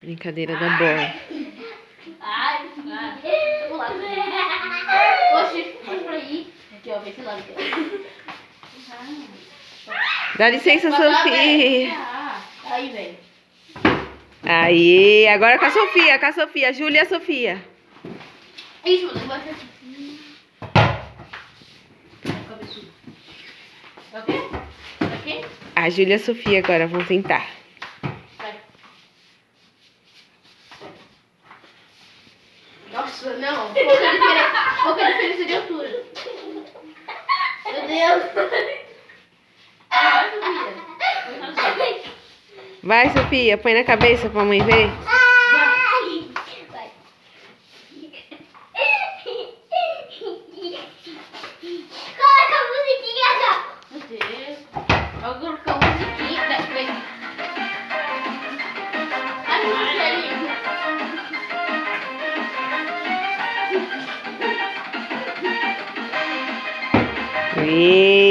Brincadeira da bola. Ai, vamos lá. Oxi, pode por aí. Aqui, ó, vem esse lado aqui. Dá licença, Sofia. Aí, velho. Aí, agora com a Sofia, a Júlia e a Sofia. Isso, mano, vai ser assim. Cabeçudo. É o quê? É o quê? A Júlia e a Sofia agora vão tentar. Vai. Nossa, não. Pouca diferença de altura. Meu Deus. Vai, Sofia. Vai, Sofia, põe na cabeça pra mãe ver. Vai. Coloca a musiquinha. Meu Deus. Vou colocar uma musiquinha. Vem. Ai, meu Deus. E...